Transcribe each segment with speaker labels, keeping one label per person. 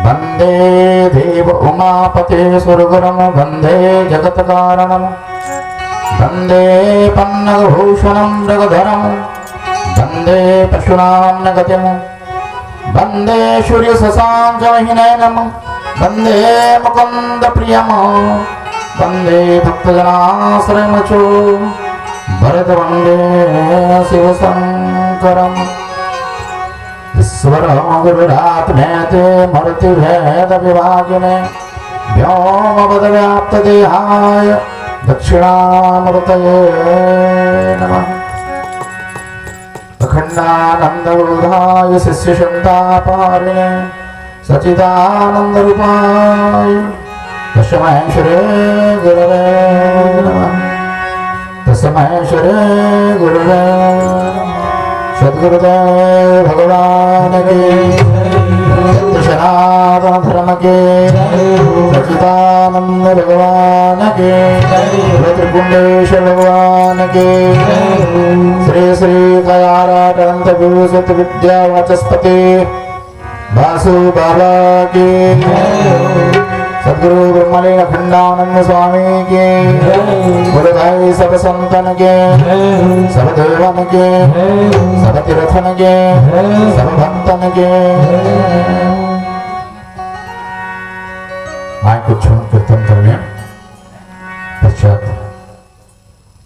Speaker 1: वंदे देव उमापते सुरगुरम वंदे जगत कारणम वंदे पन्नगभूषणं मृगधरम वंदे पशूनां नगतिम वंदे सूर्य शशांकमहिनयनम वंदे मुकुंद प्रियम वंदे भक्तजनाश्रयमचो भरत वंदे शिव शंकरम ईश्वर गुरुरात्मेते मूर्ति भेद विभागिने व्योमपद व्याप्त देहाय दक्षिणामूर्तये नमः। अखंडानंदबोधाय शिष्यशन्तापारिणे सच्चिदानंदरूपाय तस्मै श्री गुरवे नमः। तस्मै श्री गुरवे सद्गुरुदेव भगवान के सत्य सनातन धर्म के सच्चिदानंद भगवान के त्रिपुंडेश्वर भगवान के श्री श्री कयाराटंत विभूषित विद्या वाचस्पति वासु बाबा के सद्गुरु ब्रह्मलीन अखंडानंद स्वामी के गुरु भाई सब संतन के सब देवन के सब तीर्थन के सब भक्तन के। माइक को छून कीर्तन करने पश्चात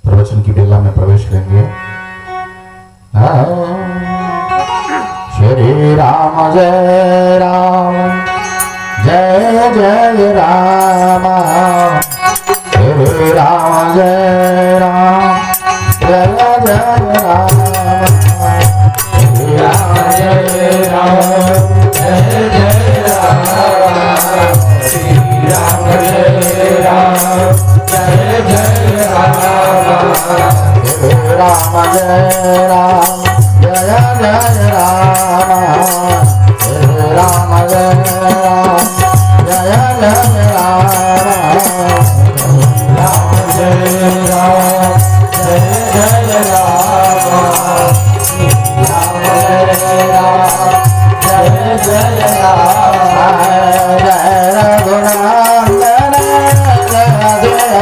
Speaker 1: प्रवचन की बेला में प्रवेश करेंगे। श्री राम जय राम जय जय राम श्री राम जय राम जय जय राम श्री राम जय राम जय जय राम श्री राम जय राम जय जय राम श्री राम जय राम जय जय राम श्री राम जय राम जय जय राम राम जय राम जय जय राम राम जय राम जय जय राम जय रघुनंदन जय जय राम जय रघुनंदन जय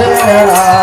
Speaker 1: जय राम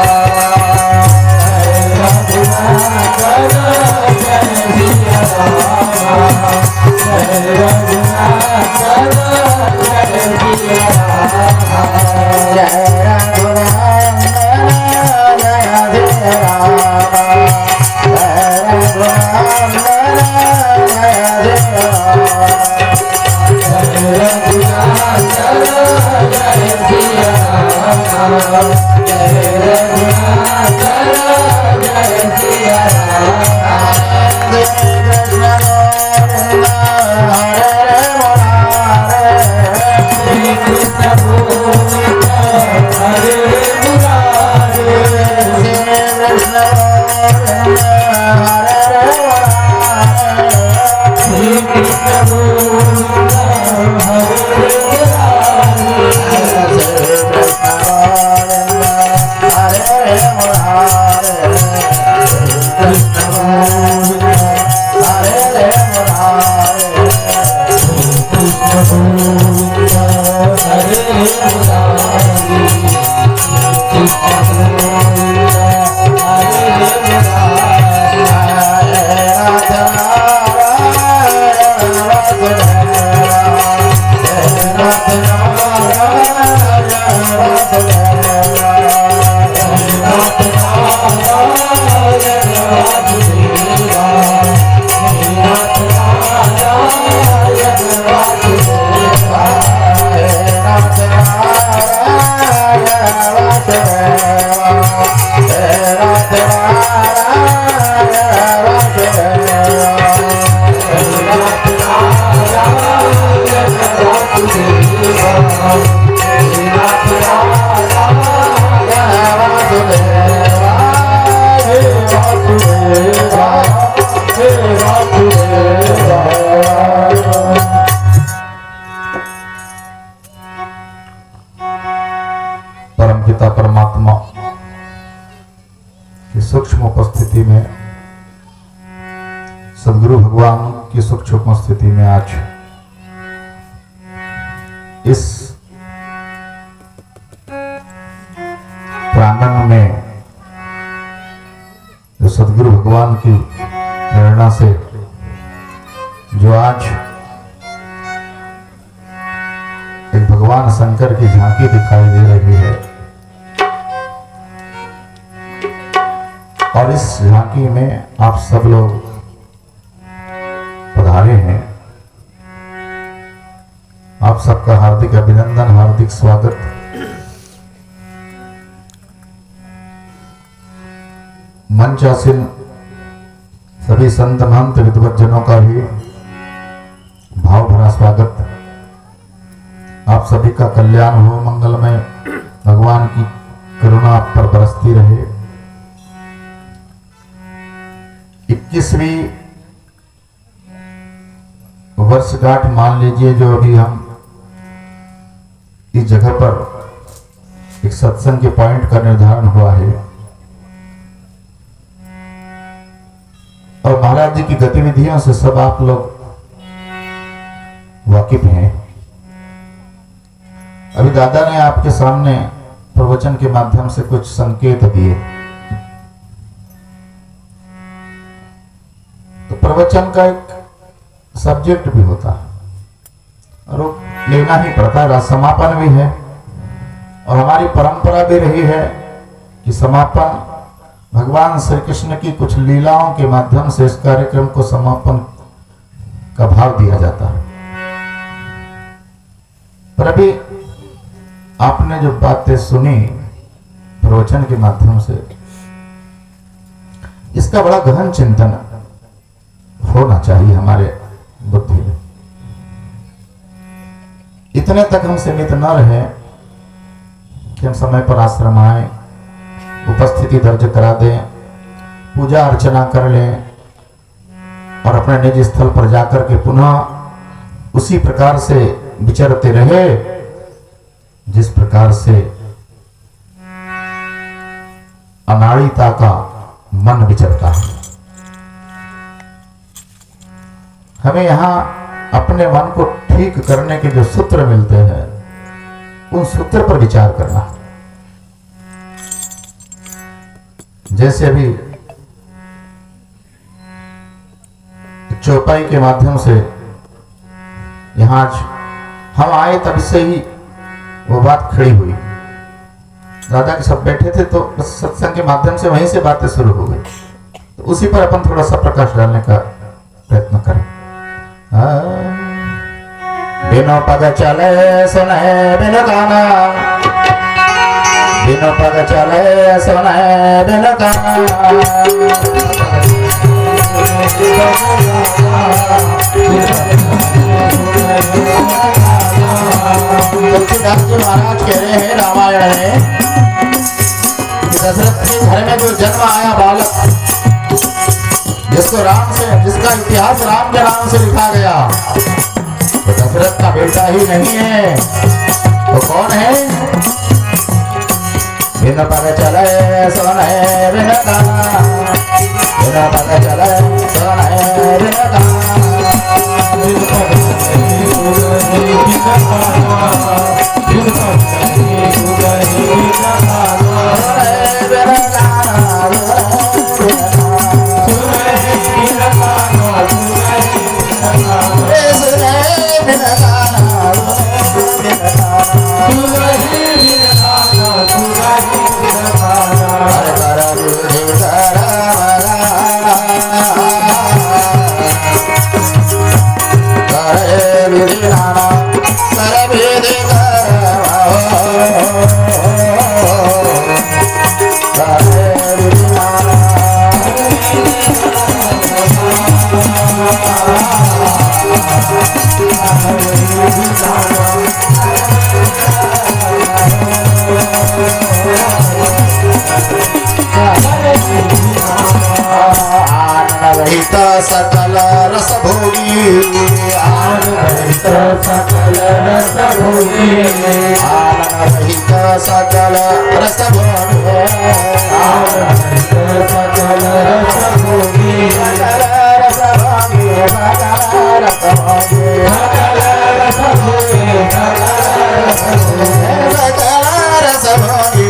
Speaker 1: Hare परमपिता परमात्मा की सूक्ष्म उपस्थिति में, सदगुरु भगवान की सूक्ष्म उपस्थिति में आज इस प्रांगण में जो सदगुरु भगवान की प्रेरणा से जो आज एक भगवान शंकर की झांकी दिखाई दे रही है, और इस झांकी में आप सब लोग पधारे हैं। आप सबका हार्दिक अभिनंदन, हार्दिक स्वागत। मंचासीन सभी संत महंत विद्वत जनों का भी भाव भरा स्वागत। आप सभी का कल्याण हो, मंगलमय भगवान की करुणा आप पर बरसती रहे। 21वीं वर्षगांठ मान लीजिए जो अभी हम इस जगह पर एक सत्संग के पॉइंट का निर्धारण हुआ है, और महाराज जी की गतिविधियों से सब आप लोग वाकिफ हैं। अभी दादा ने आपके सामने प्रवचन के माध्यम से कुछ संकेत दिए, तो प्रवचन का एक सब्जेक्ट भी होता है और वो लेना ही पड़ता है। समापन भी है, और हमारी परंपरा भी रही है कि समापन भगवान श्री कृष्ण की कुछ लीलाओं के माध्यम से इस कार्यक्रम को समापन का भाव दिया जाता है। पर अभी आपने जो बातें सुनी प्रवचन के माध्यम से, इसका बड़ा गहन चिंतन होना चाहिए हमारे बुद्धि में। इतने तक हम सीमित न रहे कि हम समय पर आश्रम आए, उपस्थिति दर्ज करा दें, पूजा अर्चना कर लें और अपने निज स्थल पर जाकर के पुनः उसी प्रकार से विचरते रहे जिस प्रकार से अनाड़िता का मन विचरता है। हमें यहां अपने मन को ठीक करने के जो सूत्र मिलते हैं, उन सूत्र पर विचार करना। जैसे अभी चौपाई के माध्यम से यहां आज हम आए, तब से ही वो बात खड़ी हुई। दादा के सब बैठे थे, तो बस सत्संग के माध्यम से वहीं से बातें शुरू हो गई, तो उसी पर अपन थोड़ा सा प्रकाश डालने का प्रयत्न करें। बिनो पग चले सुने बिन गाना, बिनो पग चले सुने बिन गाना, तुलसीदास जी महाराज कह रहे हैं रामायण में, दशरथ के घर में जो जन्म आया बालक, जिसको राम से, जिसका इतिहास राम के नाम से लिखा गया, तो दशरथ का बेटा ही नहीं है, तो कौन है? बिन पग चले सुने बिन गाना, बिन पग चले सुने बिन गाना, रहित सकल रस भोगे नाम रहित सकल रस भोगे सकल रस भोगे सकल रस भोगे सकल रस भोगे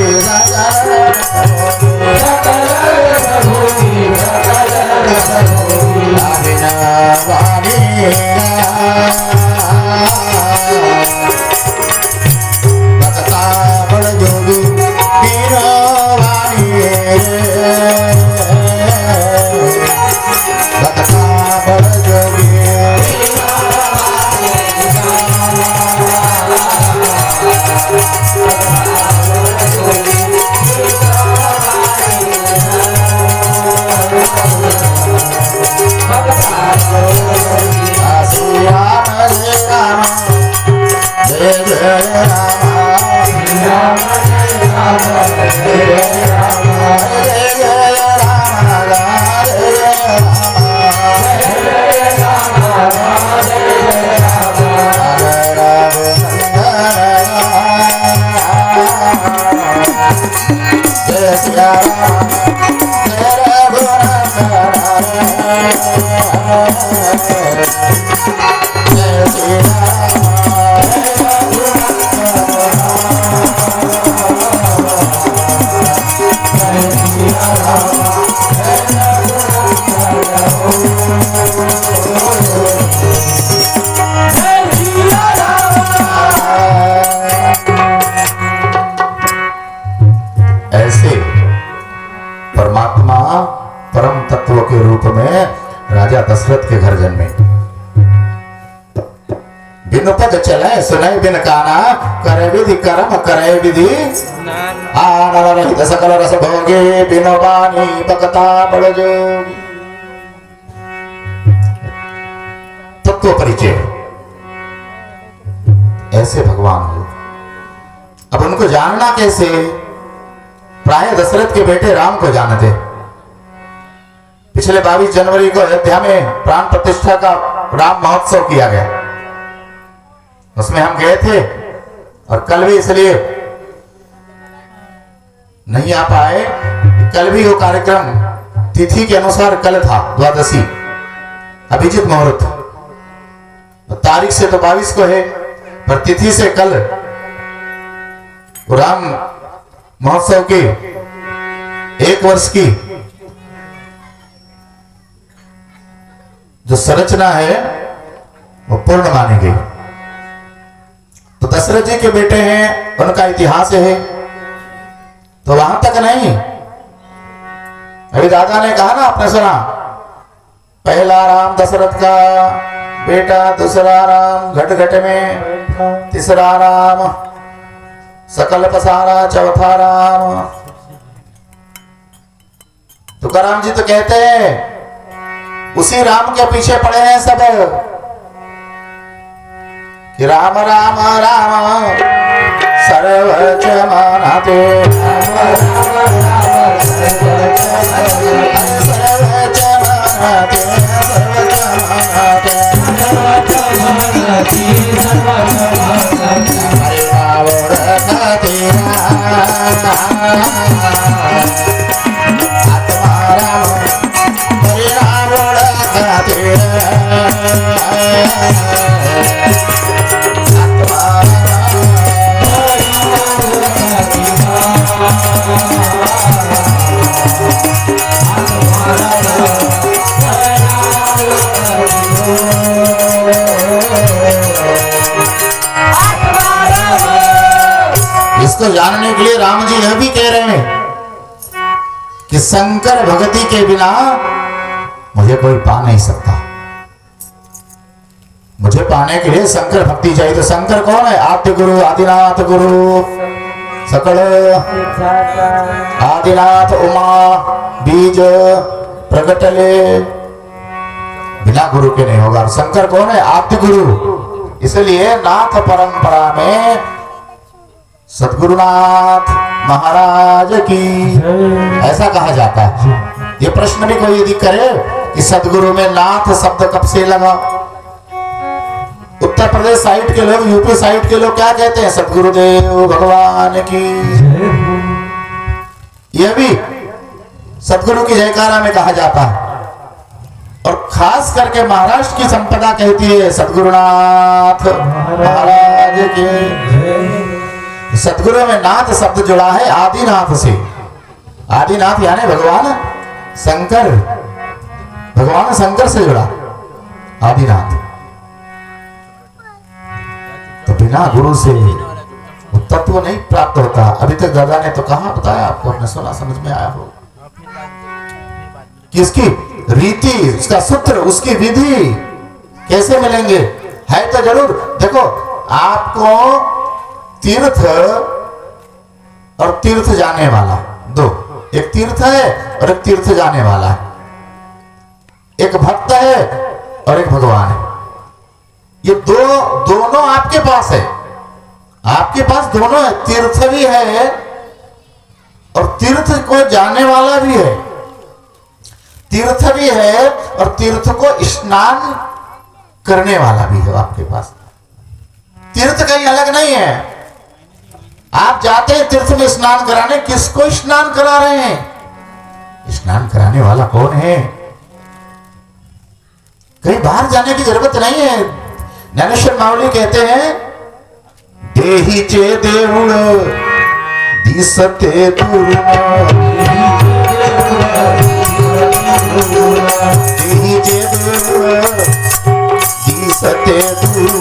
Speaker 1: सकल रस भोगे सकल रस भोगे सकल रस भोगे बिना वाणी भक्ता बड़ जोगी बिना वाणी भक्ता बड़ जोगी जय जय राम परमात्मा परम तत्व के रूप में राजा दशरथ के घर जन्मे। बिन पद चले सुने बिन काना करे विधि कर्म करे विधि आनंद रहित सकल रस भोगे बिन वाणी भक्ता बड़ जोगी। तत्व परिचय ऐसे भगवान हो। अब उनको जानना कैसे? प्राय दशरथ के बेटे राम को जानते। पिछले 22 जनवरी को अयोध्या में प्राण प्रतिष्ठा का राम महोत्सव किया गया, उसमें हम गए थे और कल भी इसलिए नहीं आ पाए। कल भी वो कार्यक्रम तिथि के अनुसार कल था, द्वादशी अभिजित मुहूर्त। तारीख से तो 22 को है, पर तिथि से कल राम महोत्सव की 1 वर्ष की जो संरचना है वो पूर्ण मानी गई। तो दशरथ जी के बेटे हैं, उनका इतिहास है, तो वहां तक नहीं। अभी दादा ने कहा ना, आपने सुना, पहला राम दशरथ का बेटा, दूसरा राम घट घट में, तीसरा राम सकल पसारा, चौथा राम। तुकाराम जी तो कहते हैं उसी राम के पीछे पड़े हैं सब, कि राम राम राम सर्वच मानते, सर्वच मानते, इसको जानने के लिए राम जी यह भी कह रहे हैं कि शंकर भक्ति के बिना मुझे कोई पा नहीं सकता। मुझे पाने के लिए शंकर भक्ति चाहिए। तो शंकर कौन है? आद्य गुरु, आदिनाथ गुरु, सकल आदिनाथ उमा बीज प्रगटले, बिना गुरु के नहीं होगा। शंकर कौन है? आद्य गुरु। इसलिए नाथ परंपरा में सद्गुरुनाथ महाराज की ऐसा कहा जाता है। ये प्रश्न भी कोई यदि करे कि सद्गुरु में नाथ शब्द कब से लगा, उत्तर प्रदेश साइड के लोग, यूपी साइड के लोग क्या कहते हैं? सतगुरुदेव भगवान की। यह भी सतगुरु की जयकारा में कहा जाता है। और खास करके महाराष्ट्र की संपदा कहती है सतगुरुनाथ महाराज के। सतगुरु में नाथ शब्द जुड़ा है आदिनाथ से। आदिनाथ यानी भगवान शंकर, भगवान शंकर से जुड़ा आदिनाथ। तो बिना गुरु से तत्व नहीं प्राप्त होता। अभी तक दादा ने तो कहाँ बताया आपको, आपने सुना, समझ में आया हो कि इसकी रीति, उसका सूत्र, उसकी विधि कैसे मिलेंगे है तो जरूर। देखो आपको तीर्थ और तीर्थ जाने वाला दो, एक तीर्थ है और एक तीर्थ जाने वाला है, एक भक्त है और एक भगवान है। ये दोनों आपके पास है, आपके पास दोनों है। तीर्थ भी है और तीर्थ को जाने वाला भी है, तीर्थ भी है और तीर्थ को स्नान करने वाला भी है आपके पास। तीर्थ कहीं अलग नहीं है। आप जाते हैं तीर्थ में स्नान कराने, किसको स्नान करा रहे हैं? स्नान कराने वाला कौन है? कहीं बाहर जाने की जरूरत नहीं है। ज्ञानेश्वर माऊली कहते हैं देही चे देऊळ दिसते दूर, देही चे देऊळ दिसते दूर,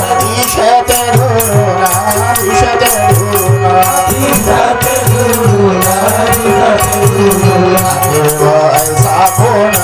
Speaker 1: दिसते ऐसा कोण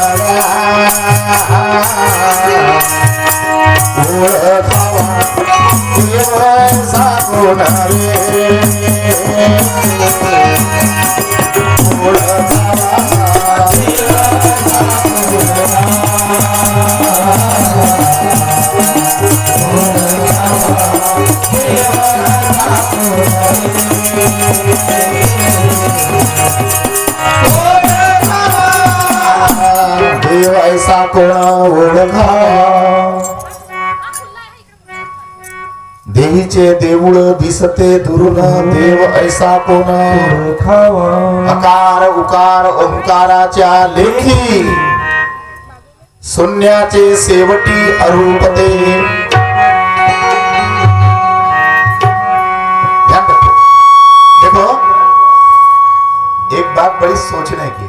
Speaker 1: देव ऐसा कोण ओळखा, देहीचे देऊळ दिसते दुरून, देव ऐसा कोण ओळखावा। अकार उकार ओंकाराच्या लेखी, शून्याचे शेवटी अरूपते। ध्यान रखो, देखो एक बात बड़ी सोचने की।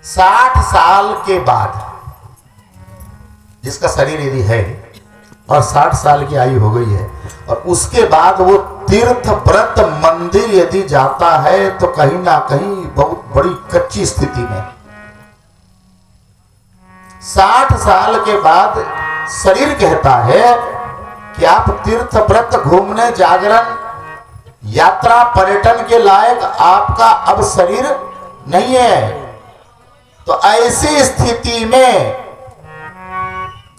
Speaker 1: 60 साल के बाद जिसका शरीर यदि है और 60 साल की आयु हो गई है और उसके बाद वो तीर्थ व्रत मंदिर यदि जाता है तो कहीं ना कहीं बहुत बड़ी कच्ची स्थिति में। 60 साल के बाद शरीर कहता है कि आप तीर्थ व्रत घूमने, जागरण, यात्रा, पर्यटन के लायक आपका अब शरीर नहीं है। तो ऐसी स्थिति में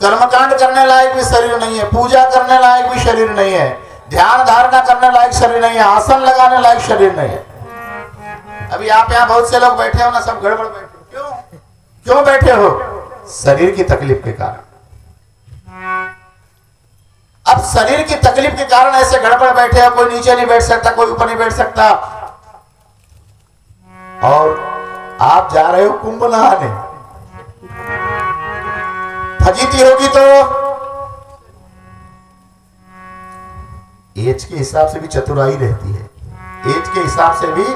Speaker 1: कर्मकांड करने लायक भी शरीर नहीं है, पूजा करने लायक भी शरीर नहीं है, ध्यान धारणा करने लायक शरीर नहीं है, आसन लगाने लायक शरीर नहीं है। अभी आप यहाँ बहुत से लोग बैठे हो ना, सब गड़बड़ बैठे हो। क्यों क्यों बैठे हो? शरीर की तकलीफ के कारण। अब शरीर की तकलीफ के कारण ऐसे गड़बड़ बैठे हो। कोई नीचे नहीं बैठ सकता, कोई ऊपर नहीं बैठ सकता। और आप जा रहे हो कुंभ नहाने, फजीती होगी तो एज के हिसाब से भी चतुराई रहती है, एज के हिसाब से भी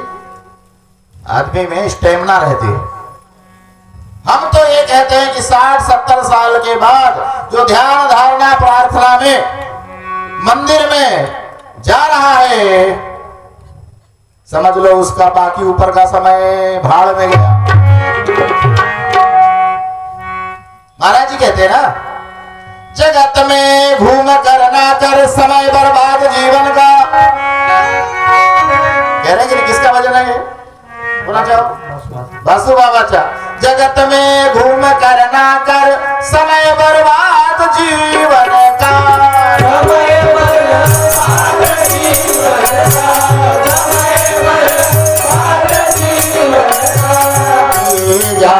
Speaker 1: आदमी में स्टेमिना रहती है। हम तो ये कहते हैं कि 60-70 साल के बाद जो ध्यान धारणा प्रार्थना में मंदिर में जा रहा है, समझ लो उसका बाकी ऊपर का समय भाड़ में गया। महाराज जी कहते हैं ना, जगत में घूम कर ना कर समय बर्बाद जीवन का। कह रहे हैं कि किसका भजन है ये? बोला चाहो बासु बाबा चा। जगत में घूम कर ना कर समय बर्बाद जीवन का, समय बर्बाद जीवन का, समय बर्बाद जीवन का।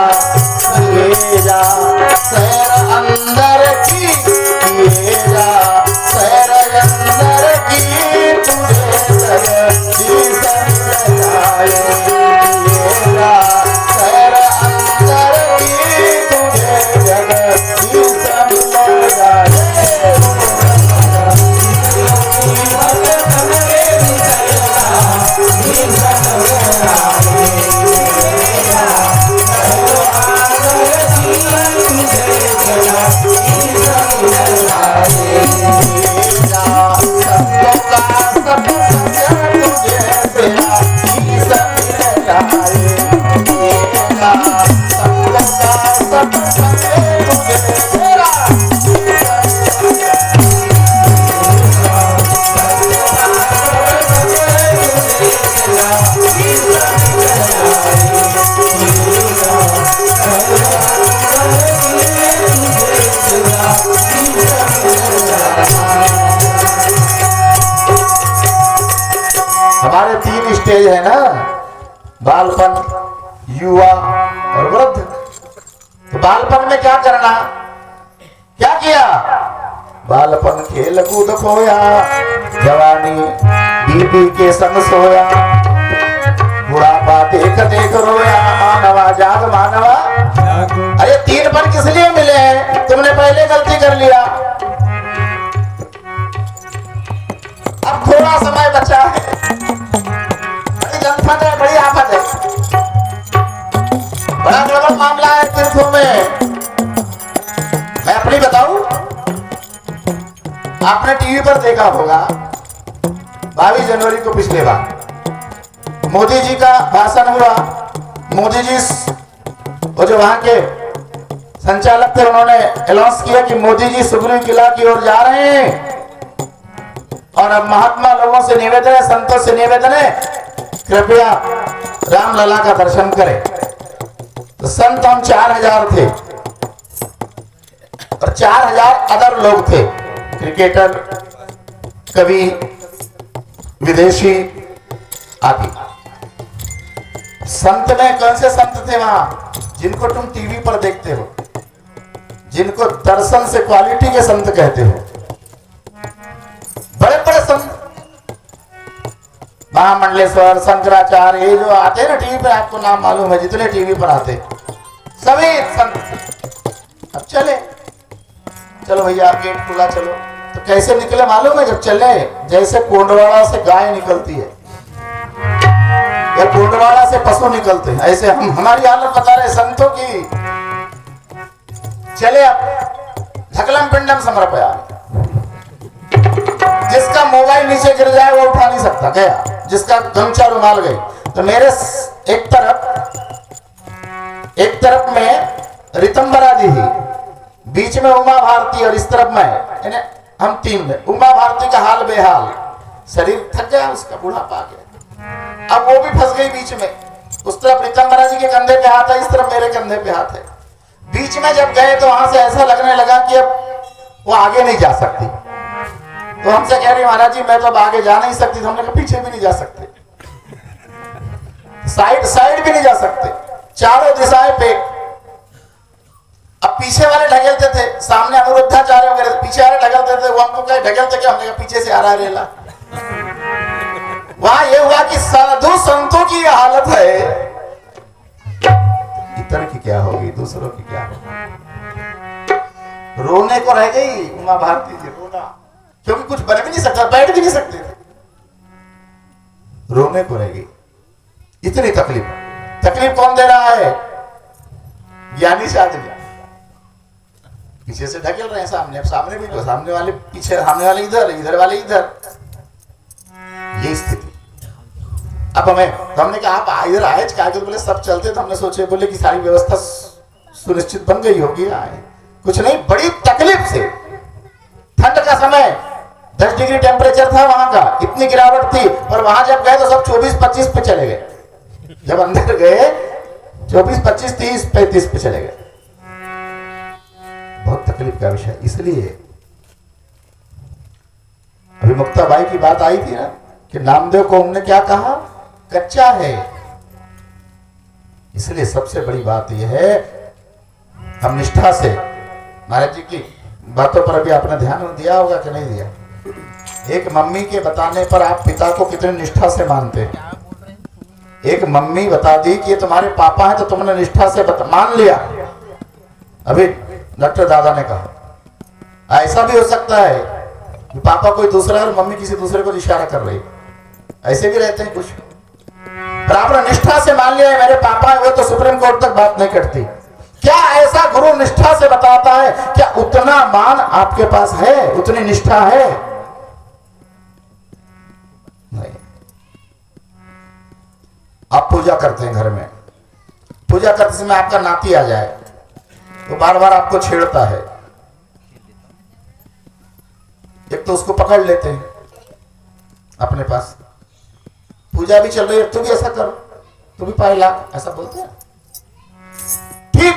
Speaker 1: हमारे 3 स्टेज है ना, बालपन, युवा और वृद्ध। तो बालपन में क्या करना, क्या किया? बालपन खेल कूद खोया, जवानी बीबी के संग सोया, बुढ़ापा देख देख रोया, मानवा जाग मानवा। अरे 3 पन किस लिए मिले हैं? तुमने पहले गलती कर लिया, अब थोड़ा समय बचा है। बड़ी जनपद है, बड़ी आफत है, बड़ा गड़बड़ मामला है तीर्थों में। मैं अपनी बताऊं, आपने टीवी पर देखा होगा 22 जनवरी को पिछले बार मोदी जी का भाषण हुआ। मोदी जी वो जो वहां के संचालक थे, उन्होंने अनाउंस किया कि मोदी जी सुगरी किला की ओर जा रहे हैं और अब महात्मा लोगों से निवेदन है, संतों से निवेदन है, कृपया रामलला का दर्शन करें। तो संत हम 4000 थे और 4000 अदर लोग थे, क्रिकेटर, कवि, विदेशी आदि। संत में कौन से संत थे वहां? जिनको तुम टीवी पर देखते हो, जिनको दर्शन से क्वालिटी के संत कहते हो, बड़े बड़े संत, महामंडलेश्वर, शंकराचार्य, ये जो आते हैं ना टीवी पर, आपको नाम मालूम है, जितने टीवी पर आते सभी संत। अब चलो भैया गेट खुला, चलो। तो कैसे निकले मालूम है? जब चले जैसे कोंडवाड़ा से गाय निकलती है या कोंडवाड़ा से पशु निकलते हैं, ऐसे हम हमारी हालत बता रहे संतों की। चले अब ढकलम पिंडम समर्पया, जिसका मोबाइल नीचे गिर जाए वो उठा नहीं सकता, गया। जिसका गमछा रुमाल गई। तो मेरे एक तरफ में रितंबरा जी ही, बीच में उमा भारती और इस तरफ में हम 3 में। उमा भारती का हाल बेहाल, शरीर थक गया उसका, बुढ़ापा आ गया, अब वो भी फंस गई बीच में। उस तरफ रितंबरा जी के कंधे पे हाथ है, इस तरफ मेरे कंधे पे हाथ है। बीच में जब गए तो वहां से ऐसा लगने लगा कि अब वो आगे नहीं जा सकती। तो हमसे कह रही महाराज जी मैं तो अब आगे जा नहीं सकती। तो हमने कहा पीछे भी नहीं जा सकते, साइड भी नहीं जा सकते, चारों दिशाएं पे। अब पीछे वाले ढकेलते थे, सामने अनुरुद्धाचार्य वगैरह, पीछे वाले ढकेलते थे। वो हमको कहे ढकेलते क्या? हमने कहा पीछे से आ रहा है रेला। वहां ये हुआ कि साधु संतों की यह हालत है, इतर की क्या होगी, दूसरों की क्या होगी। रोने को रह गई उमा भारती जी, रोना, क्योंकि कुछ बन भी नहीं सकता, बैठ भी नहीं सकते थे, रोने को रह गई। इतनी तकलीफ कौन दे रहा है? ज्ञानी से आदमी। पीछे से ढकेल रहे हैं, सामने भी तो, सामने वाले पीछे, सामने वाले इधर वाले इधर, ये स्थिति। अब हमने कहा आप इधर आए क्या? बोले सब चलते। तो हमने सोचे, बोले कि सारी व्यवस्था सुनिश्चित बन गई होगी। आए कुछ नहीं, बड़ी तकलीफ से, ठंड का समय, 10 डिग्री टेम्परेचर था वहां का, इतनी गिरावट थी। और वहां जब गए तो सब 24-25 पे चले गए। जब अंदर गए 24, 25, 30, 35 पे चले गए। बहुत तकलीफ का विषय। इसलिए अभी मुक्ताबाई की बात आई थी ना कि नामदेव को हमने क्या कहा? कच्चा है। इसलिए सबसे बड़ी बात यह है, हम निष्ठा से, महाराज जी की बातों पर अभी आपने ध्यान दिया होगा कि नहीं दिया? एक मम्मी के बताने पर आप पिता को कितनी निष्ठा से मानते हैं। एक मम्मी बता दी कि ये तुम्हारे पापा हैं तो तुमने निष्ठा से मान लिया। अभी डॉक्टर दादा ने कहा ऐसा भी हो सकता है कि पापा कोई दूसरा है और मम्मी किसी दूसरे को इशारा कर रही, ऐसे भी रहते हैं कुछ। पर आपने निष्ठा से मान लिया है मेरे पापा है, वो तो सुप्रीम कोर्ट तक बात नहीं करती। क्या ऐसा गुरु निष्ठा से बताता है? क्या उतना मान आपके पास है, उतनी निष्ठा है? नहीं। आप पूजा करते हैं घर में, पूजा करते समय आपका नाती आ जाए तो बार बार आपको छेड़ता है, एक तो उसको पकड़ लेते हैं अपने पास, पूजा भी चल रही है, तू भी ऐसा कर, तू भी पाए लाख, ऐसा बोलते हैं। ठीक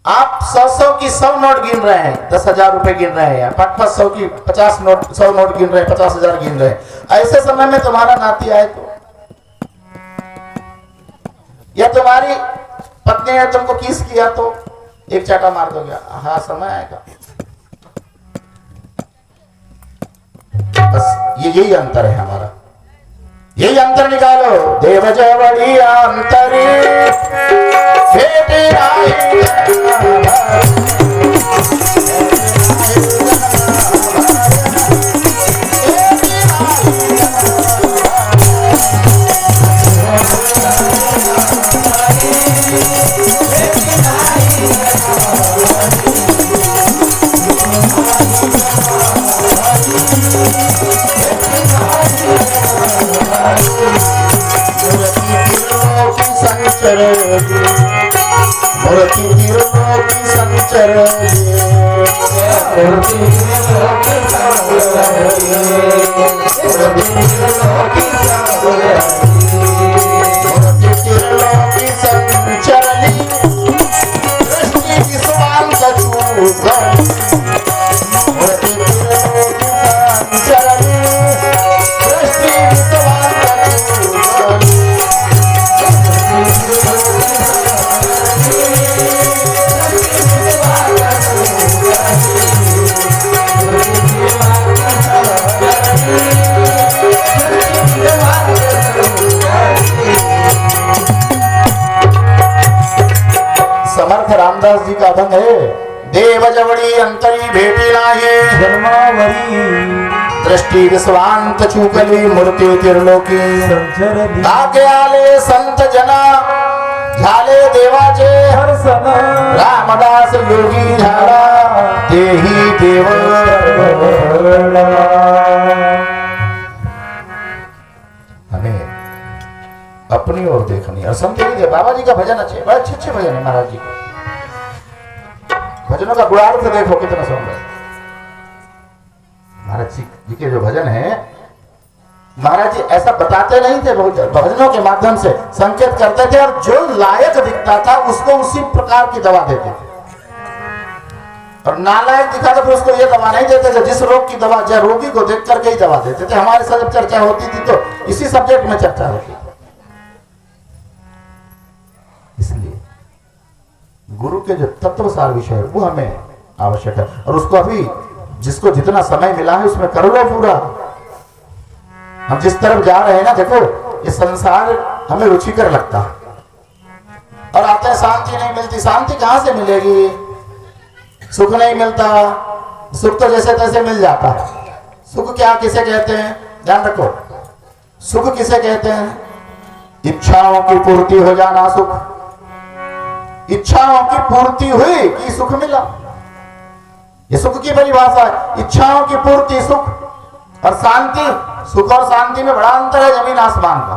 Speaker 1: आप 100 की 100 नोट गिन रहे हैं, 10,000 रुपए गिन रहे हैं, 500 की 50 नोट 100 नोट गिन रहे हैं, 50,000 गिन रहे हैं। ऐसे समय में तुम्हारा नाती आए तो, या तुम्हारी पत्नी ने तुमको किस किया तो एक चाटा मार दोगे, हाँ समय आएगा। बस यही अंतर है हमारा, यही अंतर निकालो। देव जवड़ी अंतरी भेटी आई, रामदास जी का अभंग है। देव जवड़ी अंतरी भेटी नाही,
Speaker 2: धर्मावरी
Speaker 1: दृष्टि विश्वांत चूकली मूर्ति त्रिलोकी। आगे आले संत जना झाले देवाचे
Speaker 2: हर्षण,
Speaker 1: रामदास योगी झाला देही देव। हमें अपनी ओर देखनी और समझ लीजिए बाबा जी का भजन अच्छे, बड़े अच्छे अच्छे भजन है महाराज जी के। भजनों का गुणार्थ देखो कितना सुंदर। महाराज जी के जो भजन है, महाराज जी ऐसा बताते नहीं थे, बहुत भजनों के माध्यम से संकेत करते थे और जो लायक दिखता था उसको उसी प्रकार की दवा देते थे, और नालायक दिखा तो फिर उसको ये दवा नहीं देते थे। जिस रोग की दवा चाहे रोगी को देख करके ही दवा देते थे। हमारे साथ जब चर्चा होती थी तो इसी सब्जेक्ट में चर्चा होती थी। इसलिए गुरु के जो तत्वसार विषय है वो हमें आवश्यक है, और उसको अभी जिसको जितना समय मिला है उसमें कर लो पूरा। हम जिस तरफ जा रहे हैं ना, देखो ये संसार हमें रुचिकर लगता है और आते हैं शांति नहीं मिलती। शांति कहां से मिलेगी? सुख नहीं मिलता, सुख तो जैसे तैसे मिल जाता है। सुख क्या किसे कहते हैं? ध्यान रखो, सुख किसे कहते हैं? इच्छाओं की पूर्ति हो जाना सुख। इच्छाओं की पूर्ति हुई कि सुख मिला, ये सुख की परिभाषा है। इच्छाओं की पूर्ति सुख, और शांति, सुख और शांति में बड़ा अंतर है, जमीन आसमान का।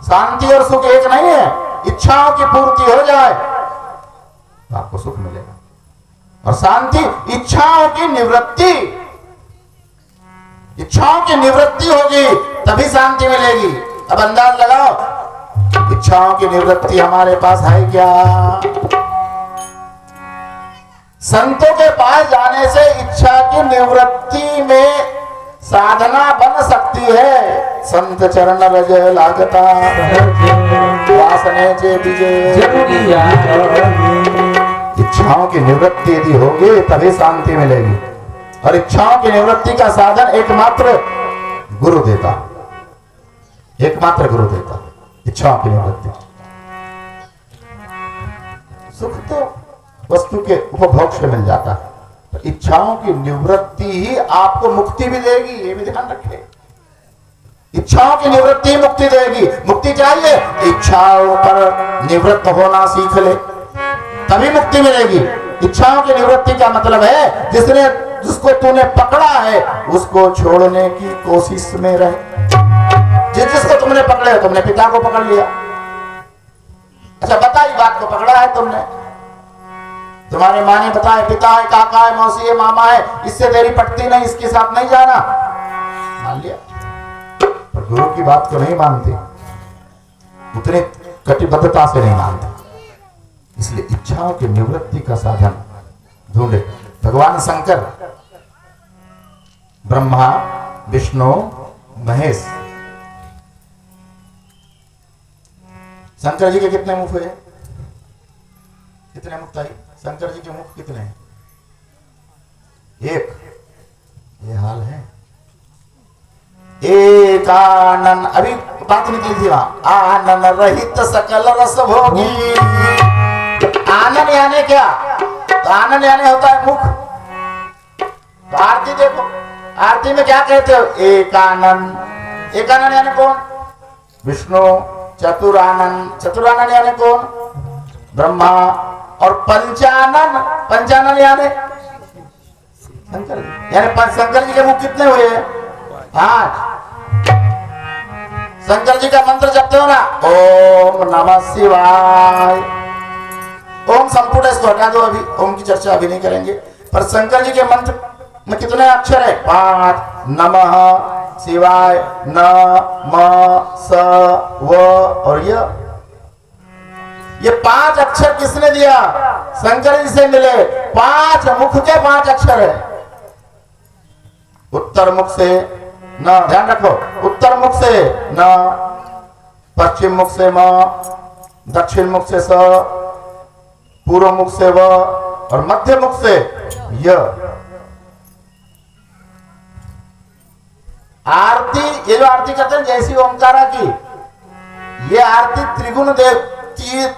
Speaker 1: शांति और सुख एक नहीं है। इच्छाओं की पूर्ति हो जाए तो आपको सुख मिलेगा, और शांति इच्छाओं की निवृत्ति। इच्छाओं की निवृत्ति होगी तभी शांति मिलेगी। अब अंदाज लगाओ, इच्छाओं की निवृत्ति हमारे पास है क्या? संतों के पास जाने से इच्छा की निवृत्ति में साधना बन सकती है। संत चरण रज लागता वासने जे विजय। इच्छाओं की निवृत्ति यदि होगी तभी शांति मिलेगी, और इच्छाओं की निवृत्ति का साधन एकमात्र गुरु देता, एकमात्र गुरु देता इच्छाओं की निवृत्ति। सुख तो वस्तु के उपभोग से मिल जाता है। तो इच्छाओं की निवृत्ति ही आपको मुक्ति भी देगी, ये भी ध्यान रखें। इच्छाओं की निवृत्ति ही मुक्ति देगी। मुक्ति चाहिए, इच्छाओं पर निवृत्त होना सीख ले, तभी मुक्ति मिलेगी। इच्छाओं की निवृत्ति का मतलब है जिसको तूने पकड़ा है उसको छोड़ने की कोशिश में रहे। जिसको तुमने पकड़े हो, तुमने पिता को पकड़ लिया, अच्छा बताई बात को पकड़ा है तुमने, तुम्हारी माँ ने बताया पिता है, काका है, मौसी है, मामा है, इससे देरी पटती नहीं, इसके साथ नहीं जाना, मान लिया। पर गुरु की बात को नहीं मानते, उतने कटिबद्धता से नहीं मानते। इसलिए इच्छाओं की निवृत्ति का साधन ढूंढे। भगवान शंकर, ब्रह्मा, विष्णु, महेश, शंकर जी के कितने मुख हुए? कितने मुख था? शंकर जी के मुख कितने हैं? एक। ये हाल है। एक आनंद, अभी बात निकली थी वहां, आनंद रहित सकल रस भोगी। आनंद यानी क्या? तो आनंद यानी होता है मुख। तो आरती देखो, आरती में क्या कहते हो? एक आनंद। एक आनंद यानी कौन? विष्णु। चतुरानंद, चतुरानंद यानी कौन? ब्रह्मा। और पंचानन, पंचानन यानी शंकर जी। यानी शंकर जी के मुख कितने हुए? 8। शंकर जी का मंत्र जपते हो ना, ओम नमः शिवाय। ओम संपूर्ण इसको हटा दो, अभी ओम की चर्चा अभी नहीं करेंगे। पर शंकर जी के मंत्र में कितने अक्षर है? 5। नमः शिवाय, न म स व और ये 5 अक्षर किसने दिया? शंकर जी से मिले। 5 मुख के 5 अक्षर है। उत्तर मुख से न, ध्यान रखो, उत्तर मुख से न, पश्चिम मुख से म, दक्षिण मुख से स, पूर्व मुख से व और मध्य मुख से य। आरती, ये जो आरती करते हैं जैसी ओंकारा की, ये आरती त्रिगुण देव,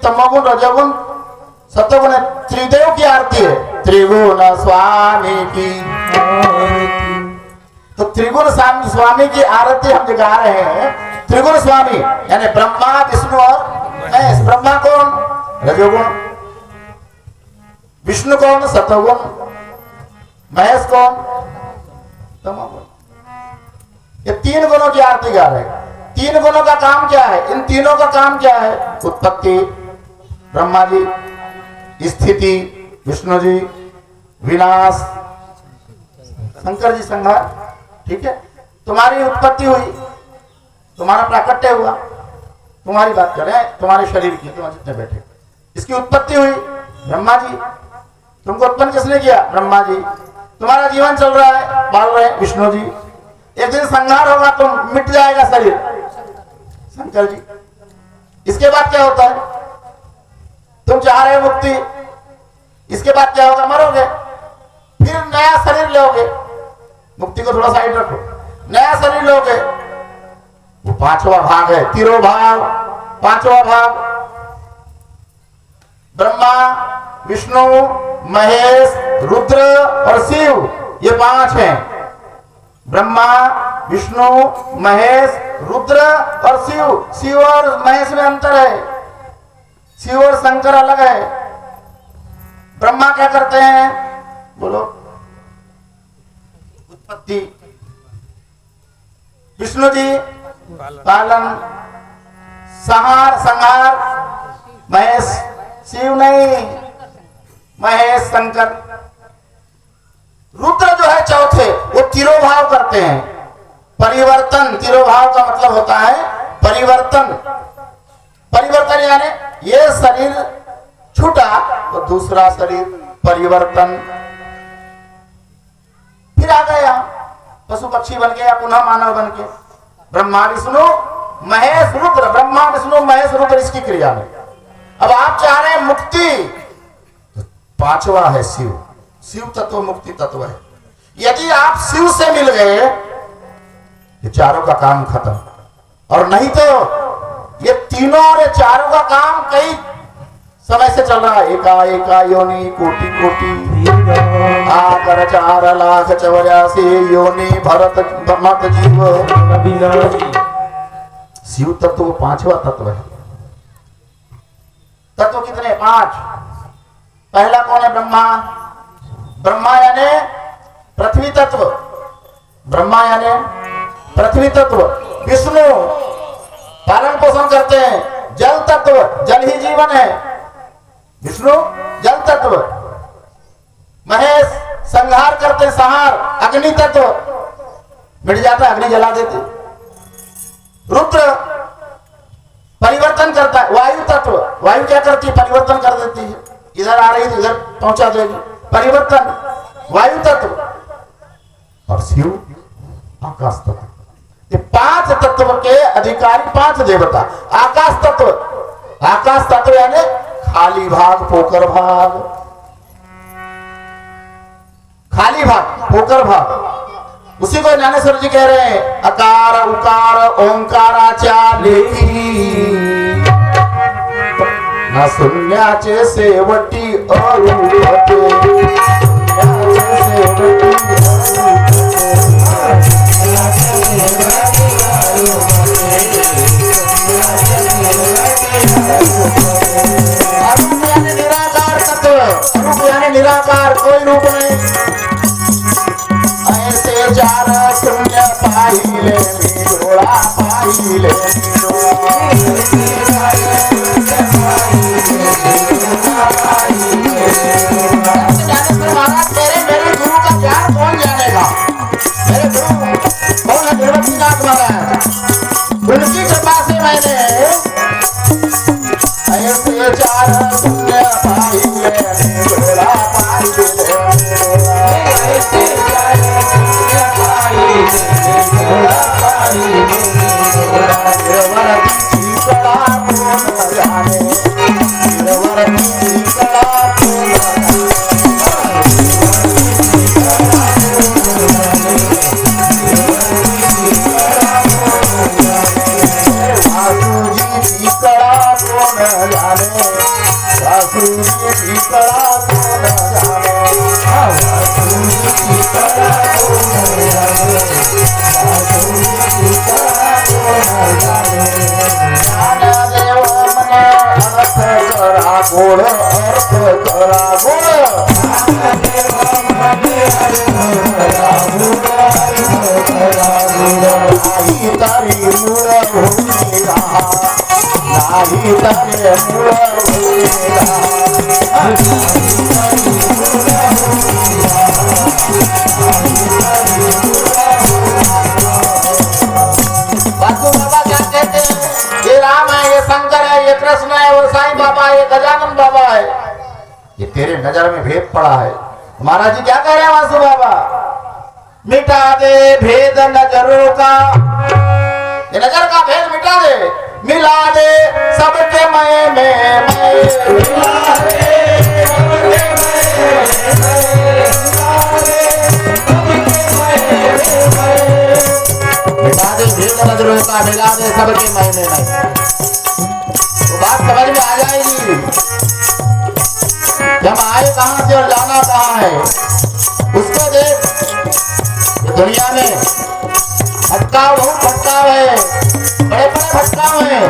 Speaker 1: तमोगुण, रजोगुण, सतोगुण, त्रिदेव की आरती है। त्रिगुण स्वामी की, तो त्रिगुण स्वामी की आरती हम गा रहे हैं। त्रिगुण स्वामी यानी ब्रह्मा, विष्णु और महेश। ब्रह्मा कौन? रजोगुण। विष्णु कौन? सतोगुण। महेश कौन? तमोगुण। ये 3 गुणों की आरती गा रहे हैं। 3 गुणों का काम क्या है? इन तीनों का काम क्या है? उत्पत्ति ब्रह्मा जी, स्थिति विष्णु जी, विनाश शंकर जी, संहार। ठीक है, तुम्हारी उत्पत्ति हुई, तुम्हारा प्राकट्य हुआ, तुम्हारी बात करें, तुम्हारे शरीर की, तुम जितने बैठे, इसकी उत्पत्ति हुई ब्रह्मा जी। तुमको उत्पन्न किसने किया? ब्रह्मा जी। तुम्हारा जीवन चल रहा है, पाल रहे हैं विष्णु जी। एक दिन संहार होगा, तुम मिट जाएगा शरीर, शंकर जी। इसके बाद क्या होता है? तुम चाह रहे हो मुक्ति, इसके बाद क्या होगा? मरोगे, फिर नया शरीर लोगे। मुक्ति को थोड़ा साइड रखो, नया शरीर लोगे। वो 5वां भाग है, तिरोभाव। 5वां भाग ब्रह्मा, विष्णु, महेश, रुद्र और शिव, ये 5 हैं। ब्रह्मा, विष्णु, महेश, रुद्र और शिव। शिव और महेश में अंतर है, शिव और शंकर अलग है। ब्रह्मा क्या करते हैं? बोलो, उत्पत्ति। विष्णु जी पालन, संहार। महेश, शिव नहीं, महेश शंकर। रुद्र जो है चौथे, वो तिरोभाव करते हैं, परिवर्तन। तिरोभाव का मतलब होता है परिवर्तन। परिवर्तन यानी ये शरीर छूटा तो दूसरा शरीर, परिवर्तन। फिर आ गया पशु पक्षी बन के या पुनः मानव बन के। ब्रह्मा विष्णु महेश रुद्र, ब्रह्मा विष्णु महेश रुद्र, इसकी क्रिया में। अब आप चाह रहे हैं मुक्ति, तो 5वां है शिव। शिव तत्व मुक्ति तत्व है। यदि आप शिव से मिल गए, ये चारों का काम खत्म। और नहीं तो ये तीनों और ये चारों का काम कई समय से चल रहा है। एका योनि कोटि कोटि आकर 4,84,000 योनि भरत मत जीव। शिव तत्व पांचवा तत्व है। तत्व कितने? 5। पहला कौन है? ब्रह्मा। ब्रह्मा यानी पृथ्वी तत्व। ब्रह्मा यानी पृथ्वी तत्व। विष्णु पालन पोषण करते हैं। जल तत्व, जल ही जीवन है। विष्णु जल तत्व। महेश संहार करते, संहार। अग्नि तत्व, मिट जाता है, अग्नि जला देते। रुद्र परिवर्तन करता है। वायु तत्व, वायु क्या करती है? परिवर्तन कर देती है। इधर आ रही तो इधर पहुंचा देगी, परिवर्तन, वायु तत्व। और शिव आकाश तत्व। ये 5 तत्व के अधिकारी 5 देवता। आकाश तत्व, आकाश तत्व यानी खाली भाग, पोकर भाग। खाली भाग, पोकर भाग। उसी को ज्ञानेश्वर जी कह रहे हैं, अकार उकार ओंकाराचार्य न शून्याचे शेवटी अरूपते। निराकार तत्व, रूप यानी निराकार, कोई रूप नहीं। ऐसे 4 शून्य पाइले निरोड़ा, पाइले महाराज मेरे गुरु का ज्ञान कौन जानेगा? मेरे गुरु कौन है? दुर्गतिनाथ महाराज। उनकी कृपा से मैंने ऐसे 4 शून्य पाइले निरोड़ा, पाइले गजानन बाबा है। ये तेरे नजर में भेद पड़ा है। महाराज जी क्या कह रहे हैं वासु बाबा? मिटा दे भेद नजरों का, ये नजर का भेद मिटा दे। मिला दे सबके मैं मिला दे मिटा दे भेद नजरों का, मिला दे सबके मैं तो बात समझ में आ जाएगी। जब आए कहां से और जाना कहां है उसको देख। दुनिया में भटकाव, बहुत भटकाव है, बड़े बड़े भटकाव है,